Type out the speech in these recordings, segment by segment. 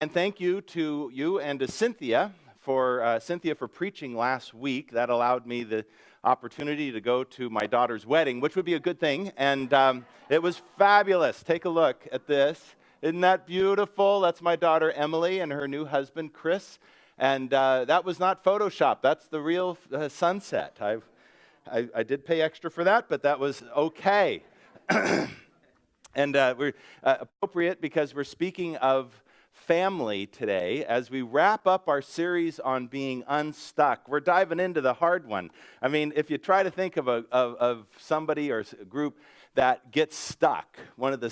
And thank you to you and to Cynthia for preaching last week. That allowed me the opportunity to go to my daughter's wedding, which would be a good thing. And it was fabulous. Take a look at this. Isn't that beautiful? That's my daughter Emily and her new husband Chris. And that was not Photoshop. That's the real sunset. I did pay extra for that, but that was okay. And we're appropriate because we're speaking of family today as we wrap up our series on being unstuck. We're diving into the hard one. I mean, if you try to think of somebody or a group that gets stuck, one of the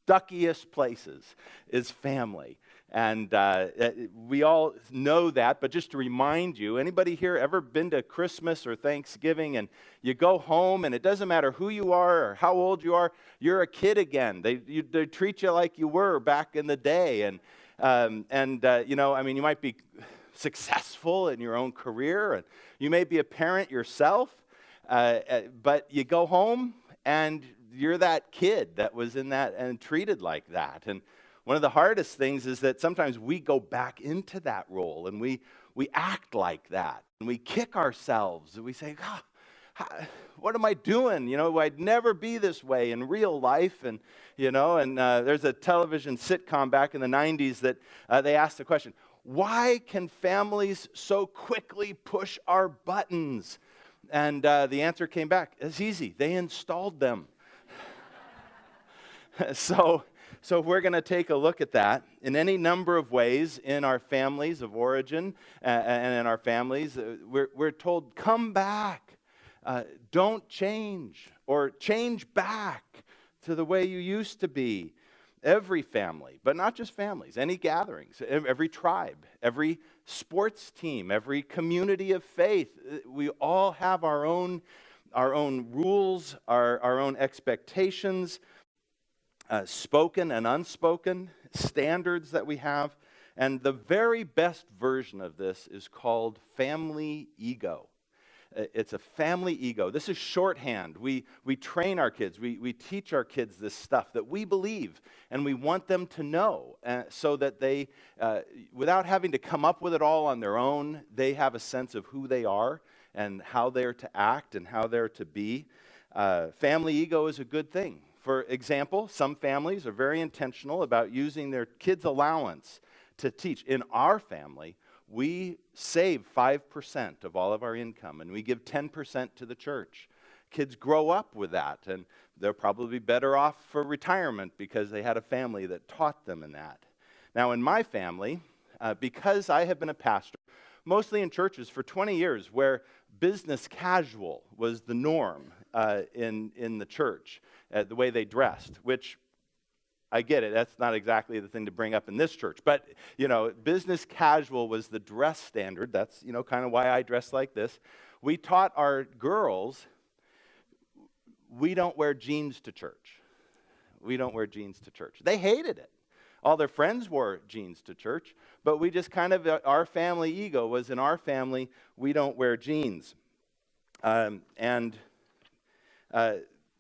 stuckiest places is family. And we all know that, but just to remind you, anybody here ever been to Christmas or Thanksgiving and you go home and it doesn't matter who you are or how old you are, you're a kid again. They treat you like you were back in the day. And you might be successful in your own career, and you may be a parent yourself, but you go home and you're that kid that was in that and treated like that. And one of the hardest things is that sometimes we go back into that role and we act like that and we kick ourselves and we say, what am I doing? I'd never be this way in real life. And, there's a television sitcom back in the 90s that they asked the question, why can families so quickly push our buttons? And the answer came back, it's easy. They installed them. So we're going to take a look at that in any number of ways in our families of origin and in our families. We're told, come back, don't change, or change back to the way you used to be. Every family, but not just families, any gatherings, every tribe, every sports team, every community of faith, we all have our own rules, our own expectations, spoken and unspoken standards that we have. And the very best version of this is called family ego. It's a family ego. This is shorthand. We train our kids. We teach our kids this stuff that we believe, and we want them to know so that they, without having to come up with it all on their own, they have a sense of who they are and how they're to act and how they're to be. Family ego is a good thing. For example, some families are very intentional about using their kids' allowance to teach. In our family, we save 5% of all of our income, and we give 10% to the church. Kids grow up with that, and they'll probably be better off for retirement because they had a family that taught them in that. Now, in my family, because I have been a pastor, mostly in churches for 20 years, where business casual was the norm in the church, the way they dressed, which I get it. That's not exactly the thing to bring up in this church. But, business casual was the dress standard. That's, kind of why I dress like this. We taught our girls, we don't wear jeans to church. We don't wear jeans to church. They hated it. All their friends wore jeans to church. But we just kind of, our family ego was in our family, we don't wear jeans.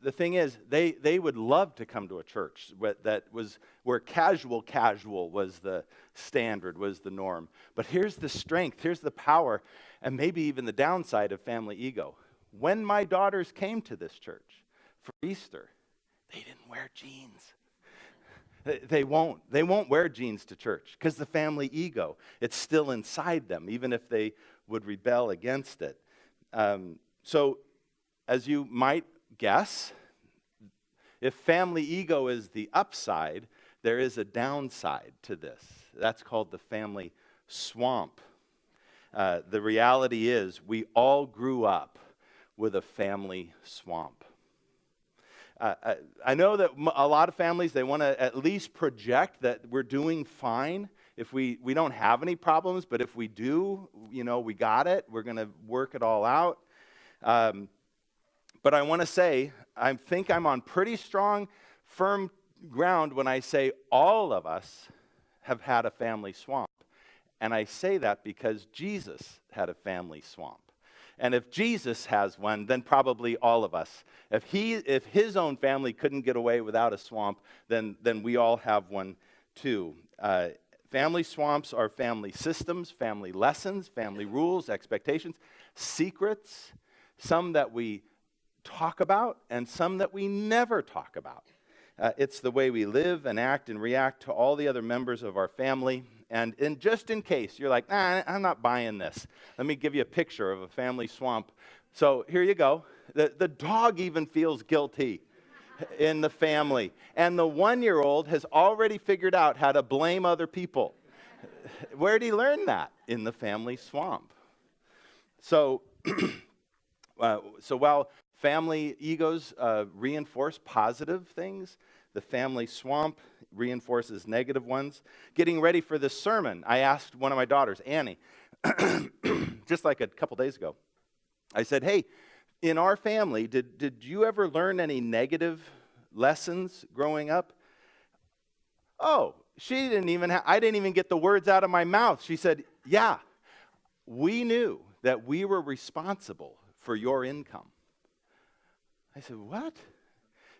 The thing is, they would love to come to a church that was where casual was the standard, was the norm. But here's the strength, here's the power, and maybe even the downside of family ego. When my daughters came to this church for Easter, they didn't wear jeans. They won't wear jeans to church because the family ego, it's still inside them, even if they would rebel against it. So, as you might guess, if family ego is the upside, there is a downside to this. That's called the family swamp. The reality is we all grew up with a family swamp. I know that a lot of families, they want to at least project that we're doing fine. If we don't have any problems, but if we do, we got it. We're going to work it all out. But I want to say, I think I'm on pretty strong, firm ground when I say all of us have had a family swamp. And I say that because Jesus had a family swamp. And if Jesus has one, then probably all of us. If his own family couldn't get away without a swamp, then we all have one too. Family swamps are family systems, family lessons, family rules, expectations, secrets, some that we talk about and some that we never talk about. It's the way we live and act and react to all the other members of our family. And just in case you're like, I'm not buying this, let me give you a picture of a family swamp. So here you go. The dog even feels guilty in the family. And the 1-year-old has already figured out how to blame other people. Where did he learn that? In the family swamp. So, so while family egos reinforce positive things, the family swamp reinforces negative ones. Getting ready for this sermon, I asked one of my daughters, Annie, just like a couple days ago, I said, hey, in our family, did you ever learn any negative lessons growing up? Oh, she didn't even I didn't even get the words out of my mouth. She said, yeah, we knew that we were responsible for your income. I said, what?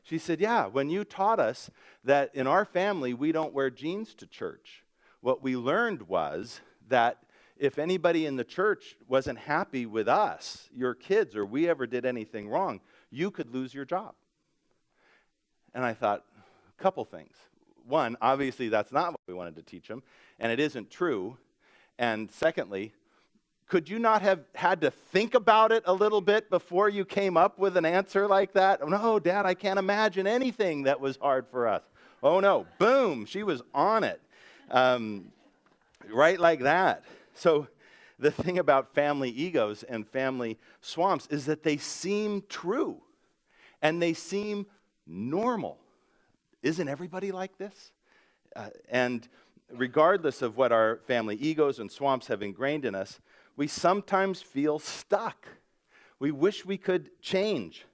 She said, yeah, when you taught us that in our family we don't wear jeans to church, what we learned was that if anybody in the church wasn't happy with us, your kids, or we ever did anything wrong, you could lose your job. And I thought, a couple things. One, obviously that's not what we wanted to teach them, and it isn't true. And secondly, could you not have had to think about it a little bit before you came up with an answer like that? Oh, no, Dad, I can't imagine anything that was hard for us. Oh, no, boom, she was on it. Right like that. So the thing about family egos and family swamps is that they seem true and they seem normal. Isn't everybody like this? And regardless of what our family egos and swamps have ingrained in us, we sometimes feel stuck. We wish we could change.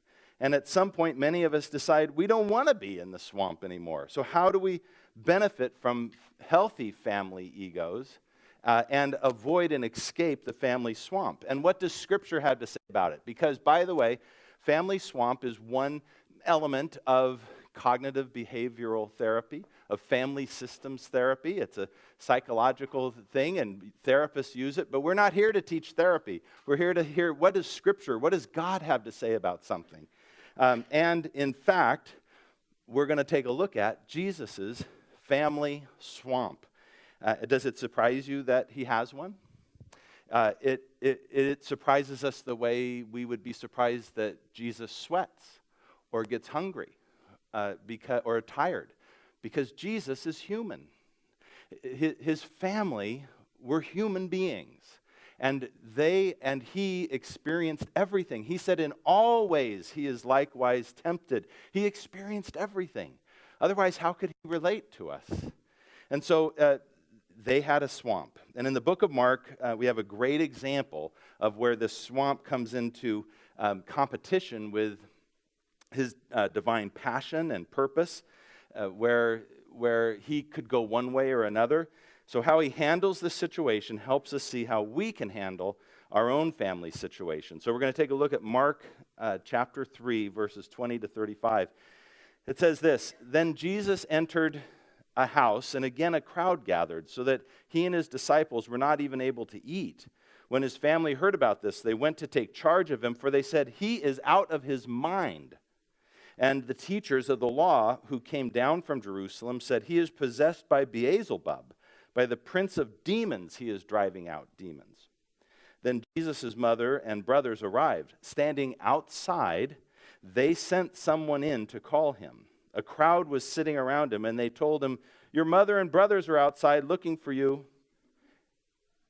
And at some point, many of us decide we don't want to be in the swamp anymore. So how do we benefit from healthy family egos and avoid and escape the family swamp? And what does Scripture have to say about it? Because, by the way, family swamp is one element of cognitive behavioral therapy, of family systems therapy. It's a psychological thing, and therapists use it, but we're not here to teach therapy. We're here to hear what does Scripture, what does God have to say about something. And in fact, we're going to take a look at Jesus' family swamp. Does it surprise you that he has one? It surprises us the way we would be surprised that Jesus sweats or gets hungry or tired, because Jesus is human. His family were human beings, and they and he experienced everything. He said, in all ways he is likewise tempted. He experienced everything. Otherwise, how could he relate to us? And so they had a swamp. And in the book of Mark, we have a great example of where this swamp comes into competition with his divine passion and purpose, where he could go one way or another. So how he handles this situation helps us see how we can handle our own family situation. So we're going to take a look at Mark chapter 3, verses 20 to 35. It says this, "Then Jesus entered a house, and again a crowd gathered, so that he and his disciples were not even able to eat. When his family heard about this, they went to take charge of him, for they said, 'He is out of his mind.' And the teachers of the law who came down from Jerusalem said, 'He is possessed by Beelzebub. By the prince of demons he is driving out demons.' Then Jesus' mother and brothers arrived. Standing outside, they sent someone in to call him. A crowd was sitting around him, and they told him, 'Your mother and brothers are outside looking for you.'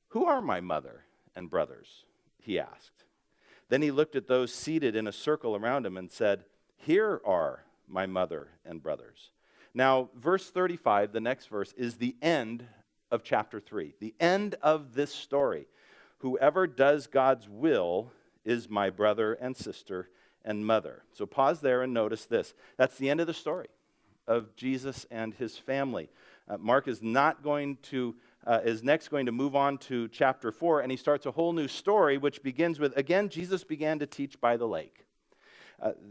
'Who are my mother and brothers?' he asked. Then he looked at those seated in a circle around him and said, 'Here are my mother and brothers.'" Now, verse 35, the next verse, is the end of chapter 3, the end of this story. "Whoever does God's will is my brother and sister and mother." So pause there and notice this. That's the end of the story of Jesus and his family. Mark is next going to move on to chapter 4, and he starts a whole new story, which begins with, again, Jesus began to teach by the lake.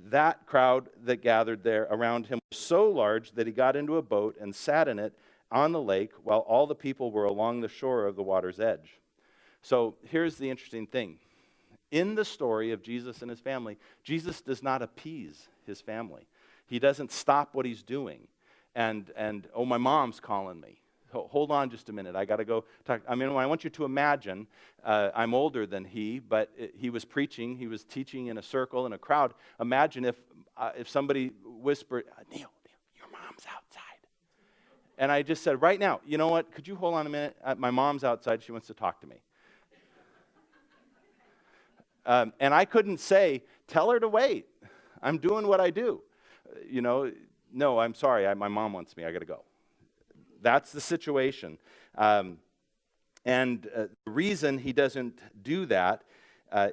That crowd that gathered there around him was so large that he got into a boat and sat in it on the lake while all the people were along the shore of the water's edge. So here's the interesting thing. In the story of Jesus and his family, Jesus does not appease his family. He doesn't stop what he's doing. And oh, my mom's calling me. Hold on just a minute. I got to go talk. I want you to imagine, I'm older than he, but he was preaching. He was teaching in a circle, in a crowd. Imagine if somebody whispered, Neal, your mom's outside. And I just said, right now, you know what? Could you hold on a minute? My mom's outside. She wants to talk to me. And I couldn't say, tell her to wait. I'm doing what I do. No, I'm sorry. My mom wants me. I got to go. That's the situation. And the reason he doesn't do that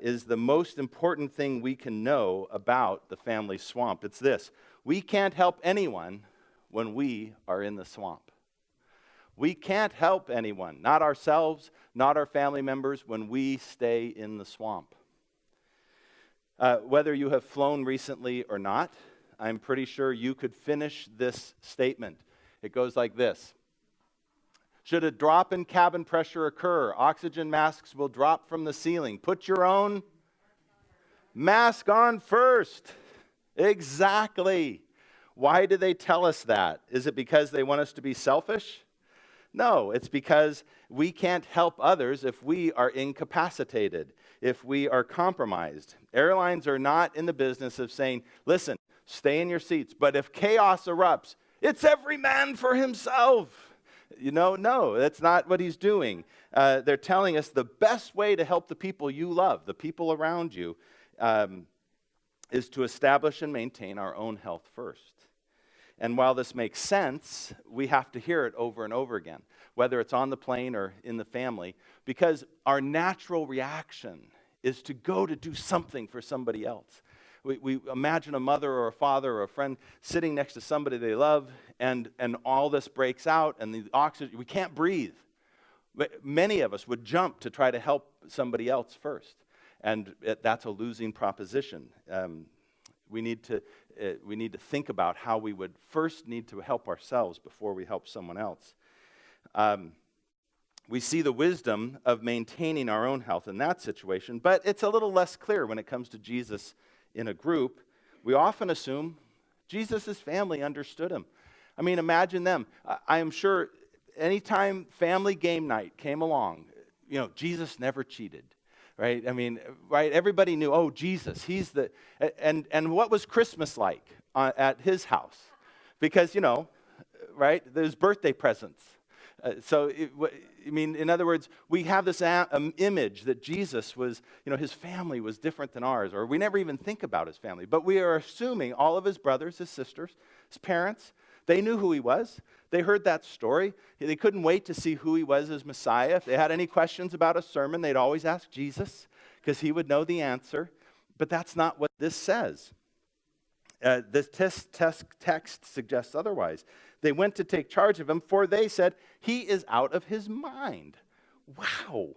is the most important thing we can know about the family swamp. It's this. We can't help anyone when we are in the swamp. We can't help anyone, not ourselves, not our family members, when we stay in the swamp. Whether you have flown recently or not, I'm pretty sure you could finish this statement. It goes like this. Should a drop in cabin pressure occur, oxygen masks will drop from the ceiling. Put your own mask on first. Exactly. Why do they tell us that? Is it because they want us to be selfish? No, it's because we can't help others if we are incapacitated, if we are compromised. Airlines are not in the business of saying, listen, stay in your seats, but if chaos erupts, it's every man for himself. No, that's not what he's doing. They're telling us the best way to help the people you love, the people around you, is to establish and maintain our own health first. And while this makes sense, we have to hear it over and over again, whether it's on the plane or in the family, because our natural reaction is to go to do something for somebody else. We imagine a mother or a father or a friend sitting next to somebody they love, and all this breaks out, and the oxygen, we can't breathe. But many of us would jump to try to help somebody else first, and that's a losing proposition. We need to think about how we would first need to help ourselves before we help someone else. We see the wisdom of maintaining our own health in that situation, but it's a little less clear when it comes to Jesus in a group. We often assume Jesus' family understood him. I mean, imagine them. I am sure anytime family game night came along, Jesus never cheated, right? I mean, right? Everybody knew, oh, Jesus, he's the... And what was Christmas like at his house? Because, right, there's birthday presents. In other words, we have this image that Jesus was, his family was different than ours, or we never even think about his family. But we are assuming all of his brothers, his sisters, his parents, they knew who he was. They heard that story. They couldn't wait to see who he was as Messiah. If they had any questions about a sermon, they'd always ask Jesus, because he would know the answer. But that's not what this says. This text suggests otherwise. They went to take charge of him, for they said, he is out of his mind. Wow.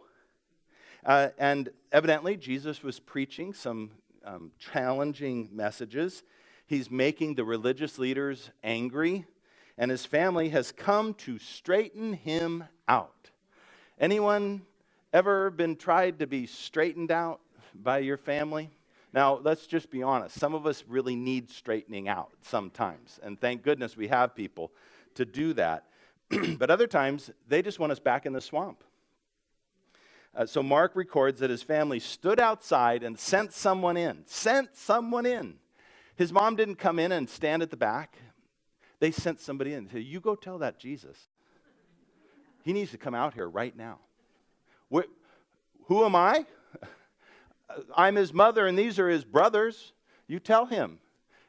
And evidently, Jesus was preaching some challenging messages. He's making the religious leaders angry, and his family has come to straighten him out. Anyone ever been tried to be straightened out by your family? Now, let's just be honest. Some of us really need straightening out sometimes, and thank goodness we have people to do that. But other times, they just want us back in the swamp. So Mark records that his family stood outside and sent someone in. His mom didn't come in and stand at the back. They sent somebody in and said, you go tell that Jesus. He needs to come out here right now. Who am I? I'm his mother, and these are his brothers. You tell him.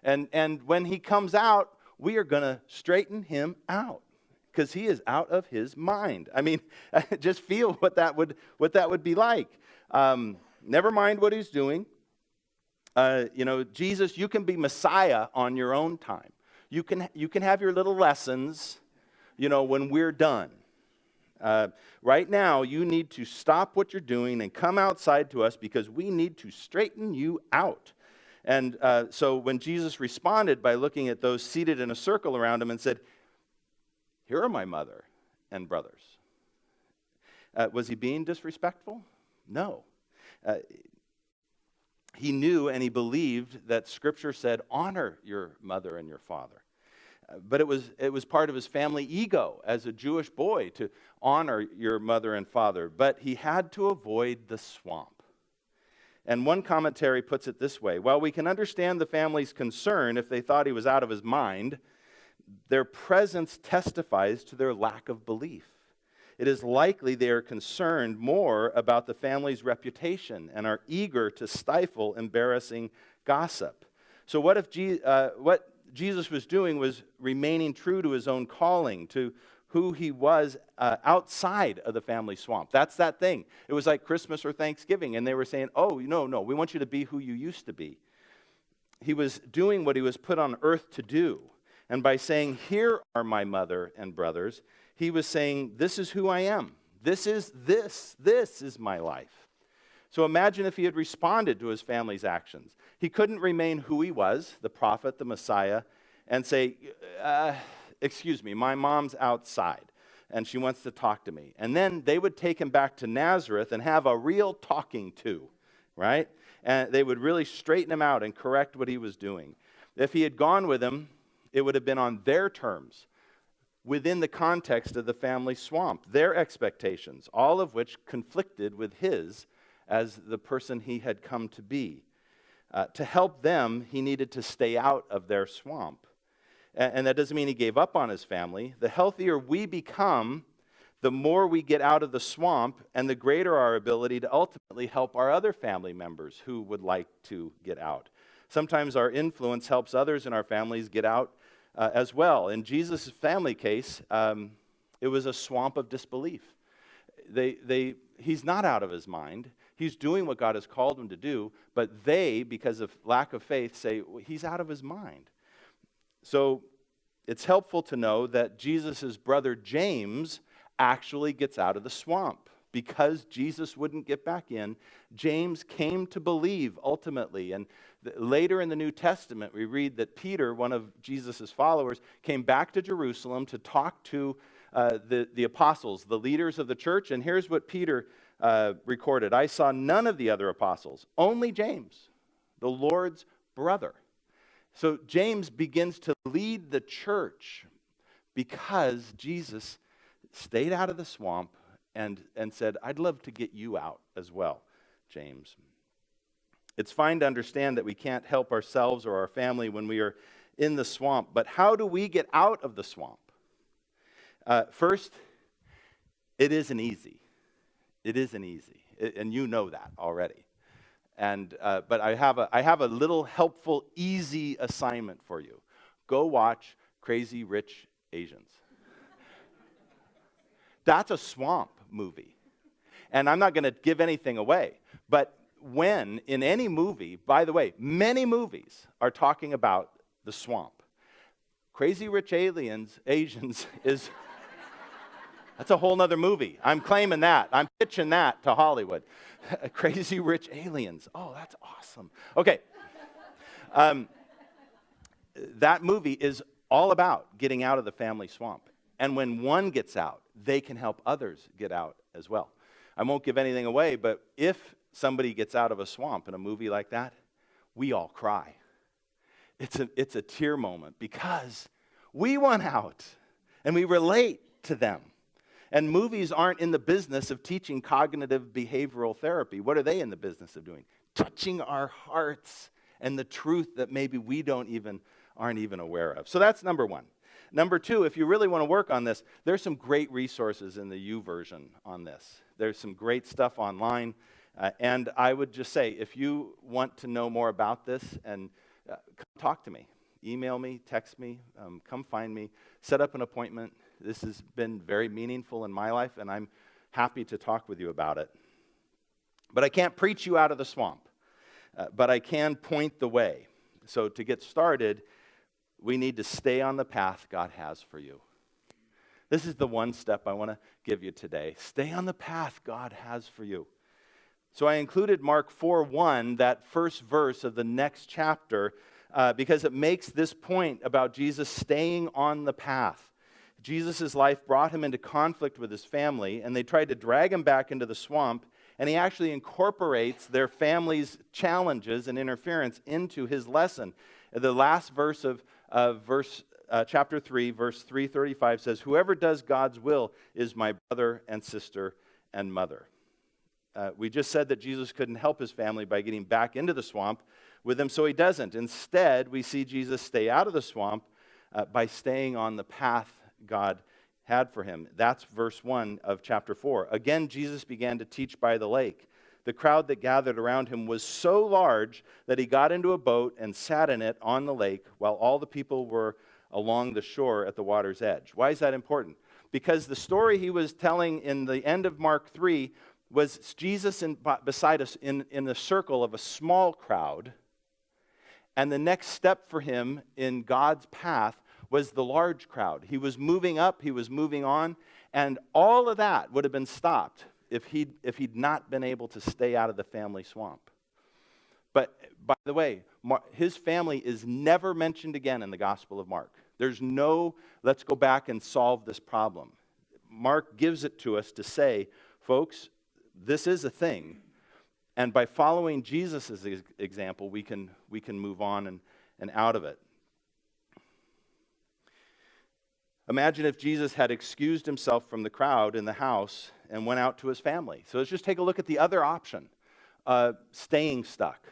And when he comes out, we are going to straighten him out, because he is out of his mind. I mean, just feel what that would be like. Never mind what he's doing. Jesus, you can be Messiah on your own time. You can have your little lessons, when we're done. Right now, you need to stop what you're doing and come outside to us, because we need to straighten you out. And so when Jesus responded by looking at those seated in a circle around him and said, Here are my mother and brothers. Was he being disrespectful? No. He knew and he believed that Scripture said, honor your mother and your father. But it was part of his family ego as a Jewish boy to honor your mother and father. But he had to avoid the swamp. And one commentary puts it this way: while we can understand the family's concern if they thought he was out of his mind, their presence testifies to their lack of belief. It is likely they are concerned more about the family's reputation and are eager to stifle embarrassing gossip. So what Jesus was doing was remaining true to his own calling, to who he was outside of the family swamp. That's that thing. It was like Christmas or Thanksgiving, and they were saying, oh, no, we want you to be who you used to be. He was doing what he was put on earth to do. And by saying, here are my mother and brothers, he was saying, this is who I am. This is my life. So imagine if he had responded to his family's actions. He couldn't remain who he was, the prophet, the Messiah, and say, excuse me, my mom's outside, and she wants to talk to me. And then they would take him back to Nazareth and have a real talking to, right? And they would really straighten him out and correct what he was doing. If he had gone with him, it would have been on their terms, within the context of the family swamp, their expectations, all of which conflicted with his as the person he had come to be. To help them, he needed to stay out of their swamp. And that doesn't mean he gave up on his family. The healthier we become, the more we get out of the swamp, and the greater our ability to ultimately help our other family members who would like to get out. Sometimes our influence helps others in our families get out as well. In Jesus' family case, it was a swamp of disbelief. He's not out of his mind. He's doing what God has called him to do, but they, because of lack of faith, say, well, he's out of his mind. So it's helpful to know that Jesus' brother James actually gets out of the swamp. Because Jesus wouldn't get back in, James came to believe ultimately. And later in the New Testament, we read that Peter, one of Jesus' followers, came back to Jerusalem to talk to the apostles, the leaders of the church. And here's what Peter recorded. I saw none of the other apostles, only James, the Lord's brother. So James begins to lead the church because Jesus stayed out of the swamp and said, I'd love to get you out as well, James. It's fine to understand that we can't help ourselves or our family when we are in the swamp, but how do we get out of the swamp? First, it isn't easy. It isn't easy, and you know that already. But I have a little helpful, easy assignment for you. Go watch Crazy Rich Asians. That's a swamp movie. And I'm not going to give anything away. But when, in any movie, by the way, many movies are talking about the swamp. Crazy Rich Asians is, that's a whole nother movie. I'm claiming that. I'm pitching that to Hollywood. Crazy Rich Aliens. Oh, that's awesome. Okay. That movie is all about getting out of the family swamp. And when one gets out, they can help others get out as well. I won't give anything away, but if somebody gets out of a swamp in a movie like that, we all cry. It's a tear moment because we want out and we relate to them. And movies aren't in the business of teaching cognitive behavioral therapy. What are they in the business of doing? Touching our hearts and the truth that maybe we aren't even aware of. So that's number one. Number two, if you really want to work on this, there's some great resources in the YouVersion on this. There's some great stuff online. And I would just say, if you want to know more about this, and come talk to me. Email me, text me, come find me, set up an appointment. This has been very meaningful in my life, and I'm happy to talk with you about it. But I can't preach you out of the swamp, but I can point the way. So to get started, we need to stay on the path God has for you. This is the one step I want to give you today. Stay on the path God has for you. So I included Mark 4:1, that first verse of the next chapter, because it makes this point about Jesus staying on the path. Jesus' life brought him into conflict with his family, and they tried to drag him back into the swamp, and he actually incorporates their family's challenges and interference into his lesson. The last verse of chapter 3, verse 335 says, "Whoever does God's will is my brother and sister and mother." We just said that Jesus couldn't help his family by getting back into the swamp with them, so he doesn't. Instead, we see Jesus stay out of the swamp by staying on the path God had for him. That's verse 1 of chapter 4. Again, Jesus began to teach by the lake. The crowd that gathered around him was so large that he got into a boat and sat in it on the lake while all the people were along the shore at the water's edge. Why is that important? Because the story he was telling in the end of Mark 3 was Jesus beside us in the circle of a small crowd, and the next step for him in God's path was the large crowd. He was moving up, he was moving on, and all of that would have been stopped if he'd not been able to stay out of the family swamp. But, by the way, his family is never mentioned again in the Gospel of Mark. There's no, let's go back and solve this problem. Mark gives it to us to say, folks, this is a thing, and by following Jesus' example, we can move on and out of it. Imagine if Jesus had excused himself from the crowd in the house and went out to his family. So let's just take a look at the other option, staying stuck.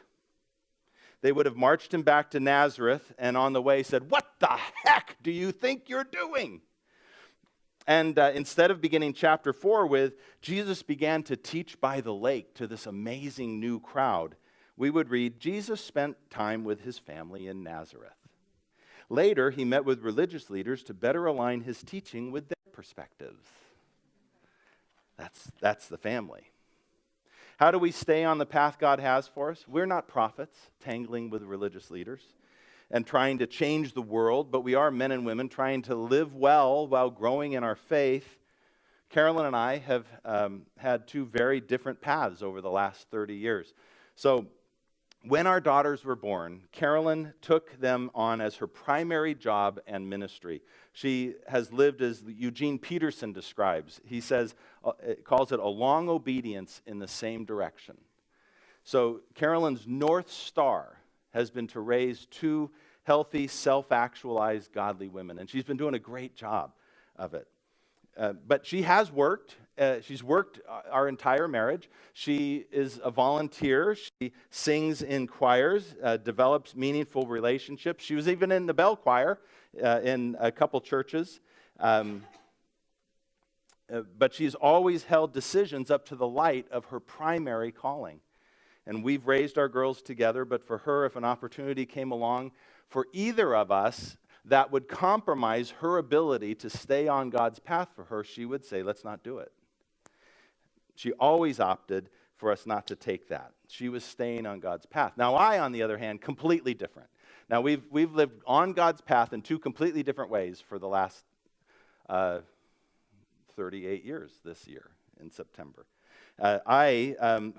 They would have marched him back to Nazareth and on the way said, "What the heck do you think you're doing?" And instead of beginning chapter 4 with, Jesus began to teach by the lake to this amazing new crowd, we would read, Jesus spent time with his family in Nazareth. Later, he met with religious leaders to better align his teaching with their perspectives. That's the family. How do we stay on the path God has for us? We're not prophets tangling with religious leaders and trying to change the world, but we are men and women trying to live well while growing in our faith. Carolyn and I have had two very different paths over the last 30 years. So when our daughters were born, Carolyn took them on as her primary job and ministry. She has lived as Eugene Peterson describes. He says, calls it a long obedience in the same direction. So Carolyn's North Star has been to raise two healthy, self-actualized, godly women. And she's been doing a great job of it. But she has worked. She's worked our entire marriage. She is a volunteer. She sings in choirs, develops meaningful relationships. She was even in the bell choir in a couple churches. But she's always held decisions up to the light of her primary calling. And we've raised our girls together, but for her, if an opportunity came along for either of us that would compromise her ability to stay on God's path for her, she would say, let's not do it. She always opted for us not to take that. She was staying on God's path. Now I, on the other hand, completely different. Now we've lived on God's path in two completely different ways for the last 38 years this year in September.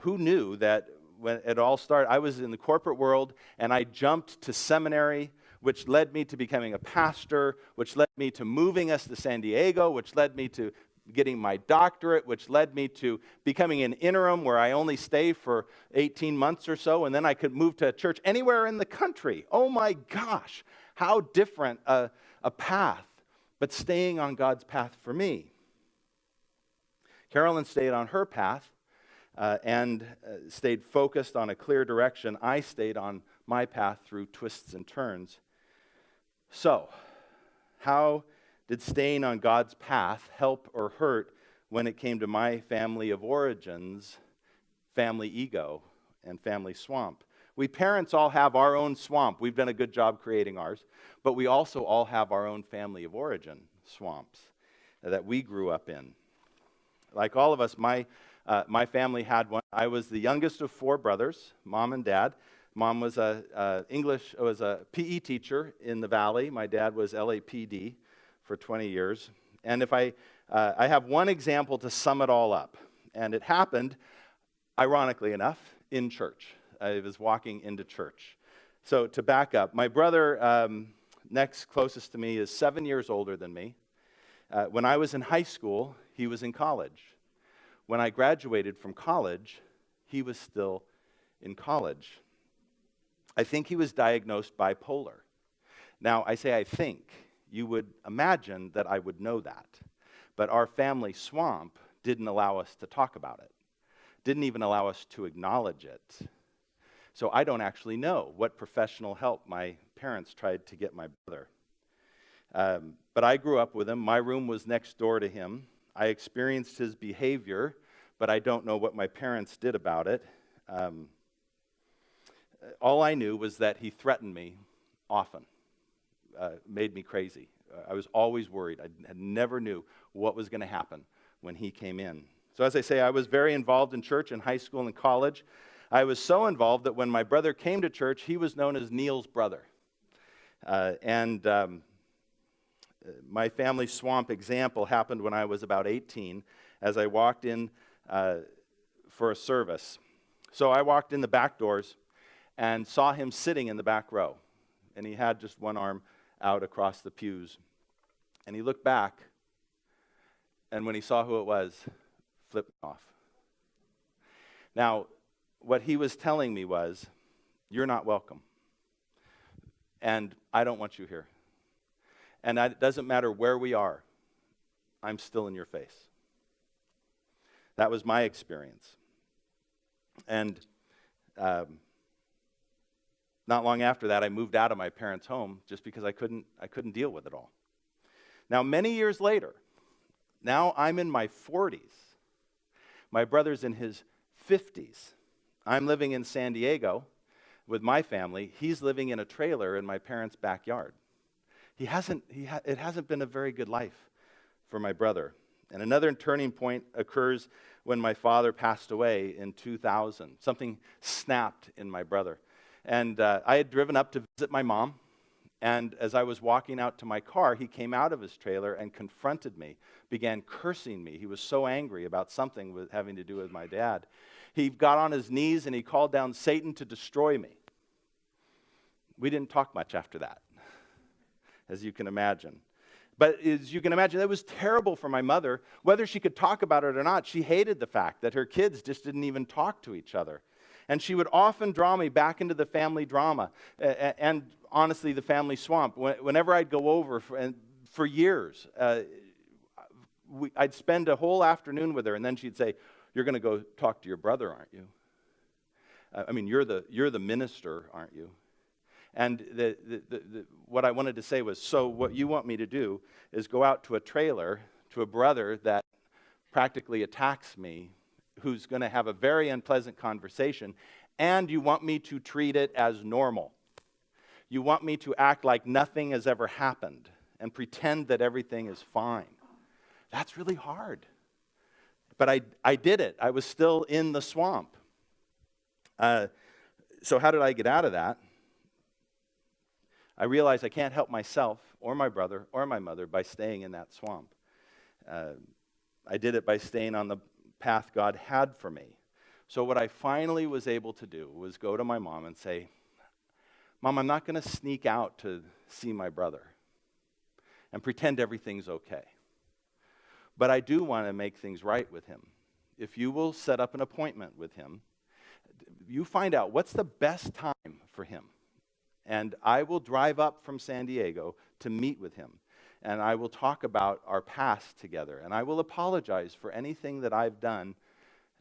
Who knew that when it all started, I was in the corporate world and I jumped to seminary, which led me to becoming a pastor, which led me to moving us to San Diego, which led me to getting my doctorate, which led me to becoming an interim where I only stay for 18 months or so, and then I could move to a church anywhere in the country. Oh my gosh, how different a path, but staying on God's path for me. Carolyn stayed on her path and stayed focused on a clear direction. I stayed on my path through twists and turns. So, how did staying on God's path help or hurt when it came to my family of origins, family ego, and family swamp? We parents all have our own swamp. We've done a good job creating ours, but we also all have our own family of origin swamps that we grew up in. Like all of us, my family had one. I was the youngest of four brothers, mom and dad. Mom was a PE teacher in the Valley. My dad was LAPD for 20 years. And if I have one example to sum it all up, and it happened, ironically enough, in church. I was walking into church. So to back up, my brother next closest to me is 7 years older than me. When I was in high school, he was in college. When I graduated from college, he was still in college. I think he was diagnosed bipolar. Now, I say I think. You would imagine that I would know that. But our family swamp didn't allow us to talk about it, didn't even allow us to acknowledge it. So I don't actually know what professional help my parents tried to get my brother. But I grew up with him. My room was next door to him. I experienced his behavior, but I don't know what my parents did about it. All I knew was that he threatened me often, made me crazy. I was always worried. I never knew what was going to happen when he came in. So as I say, I was very involved in church in high school and college. I was so involved that when my brother came to church, he was known as Neal's brother. My family swamp example happened when I was about 18 as I walked in for a service. So I walked in the back doors and saw him sitting in the back row. And he had just one arm out across the pews. And he looked back, and when he saw who it was, flipped me off. Now, what he was telling me was, you're not welcome. And I don't want you here. And it doesn't matter where we are, I'm still in your face. That was my experience. And not long after that, I moved out of my parents' home just because I couldn't deal with it all. Now, many years later, now I'm in my 40s. My brother's in his 50s. I'm living in San Diego with my family. He's living in a trailer in my parents' backyard. It hasn't been a very good life for my brother. And another turning point occurs when my father passed away in 2000. Something snapped in my brother. And I had driven up to visit my mom. And as I was walking out to my car, he came out of his trailer and confronted me, began cursing me. He was so angry about something having to do with my dad. He got on his knees and he called down Satan to destroy me. We didn't talk much after that, as you can imagine. But as you can imagine, that was terrible for my mother. Whether she could talk about it or not, she hated the fact that her kids just didn't even talk to each other. And she would often draw me back into the family drama and honestly, the family swamp. Whenever I'd go over for years, I'd spend a whole afternoon with her, and then she'd say, "You're going to go talk to your brother, aren't you? I mean, you're the minister, aren't you?" And what I wanted to say was, so what you want me to do is go out to a trailer to a brother that practically attacks me, who's going to have a very unpleasant conversation, and you want me to treat it as normal. You want me to act like nothing has ever happened and pretend that everything is fine. That's really hard. But I did it. I was still in the swamp. So how did I get out of that? I realized I can't help myself or my brother or my mother by staying in that swamp. I did it by staying on the path God had for me. So what I finally was able to do was go to my mom and say, "Mom, I'm not going to sneak out to see my brother and pretend everything's okay. But I do want to make things right with him. If you will set up an appointment with him, you find out what's the best time for him. And I will drive up from San Diego to meet with him. And I will talk about our past together. And I will apologize for anything that I've done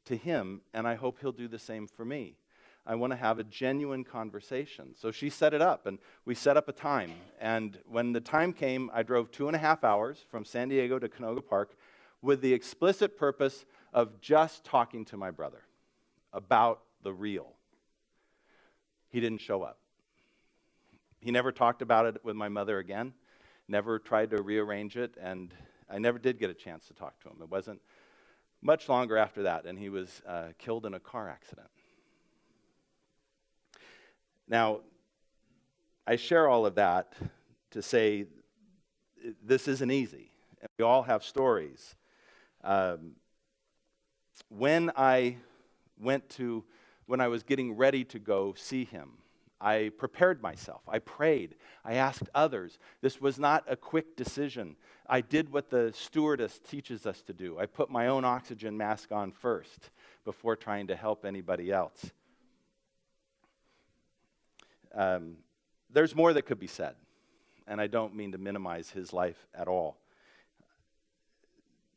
to him. And I hope he'll do the same for me. I want to have a genuine conversation." So she set it up, and we set up a time. And when the time came, I drove 2.5 hours from San Diego to Canoga Park with the explicit purpose of just talking to my brother about the real. He didn't show up. He never talked about it with my mother again, never tried to rearrange it, and I never did get a chance to talk to him. It wasn't much longer after that, and he was killed in a car accident. Now, I share all of that to say this isn't easy, and we all have stories. When I was getting ready to go see him, I prepared myself. I prayed. I asked others. This was not a quick decision. I did what the stewardess teaches us to do. I put my own oxygen mask on first before trying to help anybody else. There's more that could be said, and I don't mean to minimize his life at all.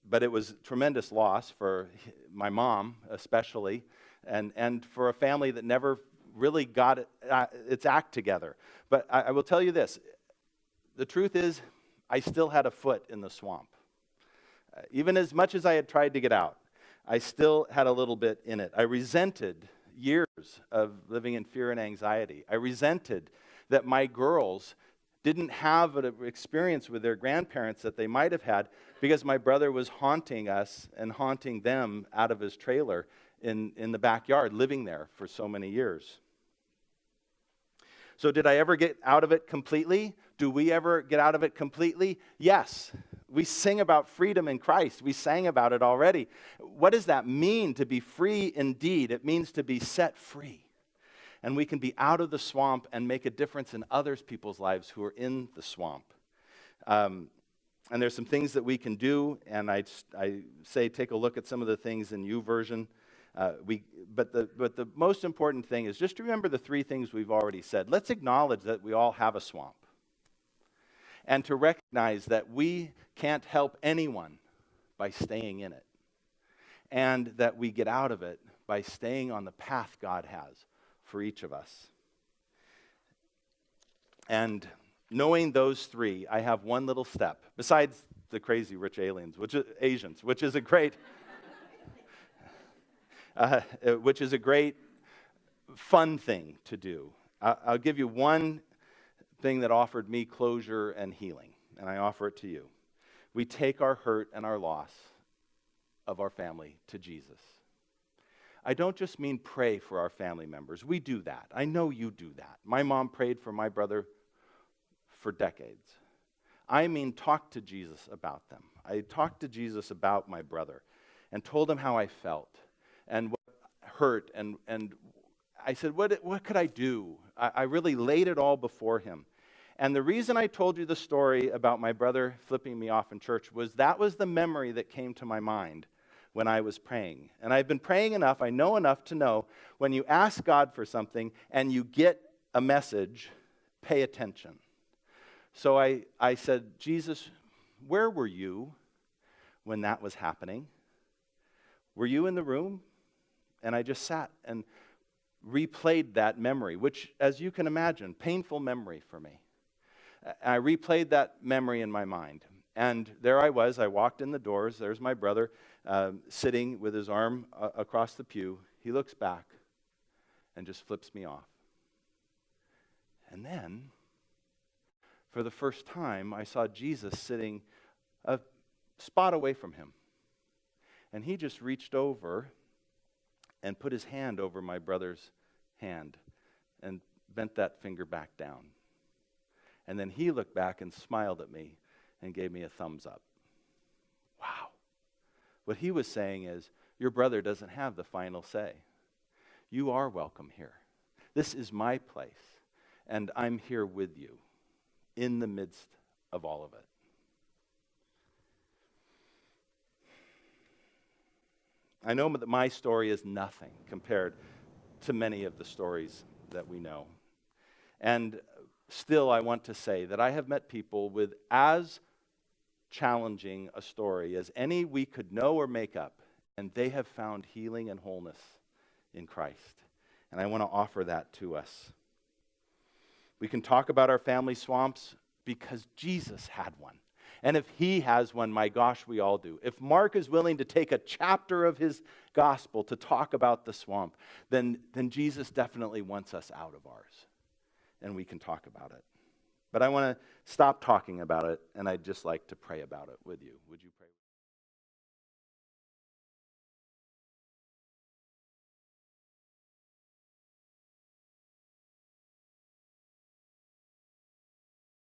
But it was tremendous loss for my mom, especially, and for a family that never really got its act together. But I will tell you this. The truth is, I still had a foot in the swamp. Even as much as I had tried to get out, I still had a little bit in it. I resented years of living in fear and anxiety. I resented that my girls didn't have an experience with their grandparents that they might have had because my brother was haunting us and haunting them out of his trailer in the backyard, living there for so many years. So did I ever get out of it completely? Do we ever get out of it completely? Yes. We sing about freedom in Christ. We sang about it already. What does that mean to be free indeed? It means to be set free. And we can be out of the swamp and make a difference in other people's lives who are in the swamp. And there's some things that we can do, and I say take a look at some of the things in YouVersion. But the most important thing is just to remember the three things we've already said. Let's acknowledge that we all have a swamp. And to recognize that we can't help anyone by staying in it. And that we get out of it by staying on the path God has for each of us. And knowing those three, I have one little step, besides the crazy rich Asians, which is a great fun thing to do. I'll give you one thing that offered me closure and healing, and I offer it to you. We take our hurt and our loss of our family to Jesus. I don't just mean pray for our family members. We do that. I know you do that. My mom prayed for my brother for decades. I mean talk to Jesus about them. I talked to Jesus about my brother and told him how I felt and what hurt. And I said, what could I do? I really laid it all before him. And the reason I told you the story about my brother flipping me off in church was that was the memory that came to my mind when I was praying. And I've been praying enough, I know enough to know when you ask God for something and you get a message, pay attention. So I said, Jesus, where were you when that was happening? Were you in the room? And I just sat and replayed that memory, which, as you can imagine, painful memory for me. I replayed that memory in my mind. And there I was. I walked in the doors. There's my brother sitting with his arm across the pew. He looks back and just flips me off. And then, for the first time, I saw Jesus sitting a spot away from him. And he just reached over and put his hand over my brother's hand and bent that finger back down. And then he looked back and smiled at me and gave me a thumbs up. Wow. What he was saying is, your brother doesn't have the final say. You are welcome here. This is my place, and I'm here with you in the midst of all of it. I know that my story is nothing compared to many of the stories that we know. And still, I want to say that I have met people with as challenging a story as any we could know or make up, and they have found healing and wholeness in Christ. And I want to offer that to us. We can talk about our family swamps because Jesus had one. And if he has one, my gosh, we all do. If Mark is willing to take a chapter of his gospel to talk about the swamp, then Jesus definitely wants us out of ours. And we can talk about it. But I want to stop talking about it, and I'd just like to pray about it with you. Would you pray?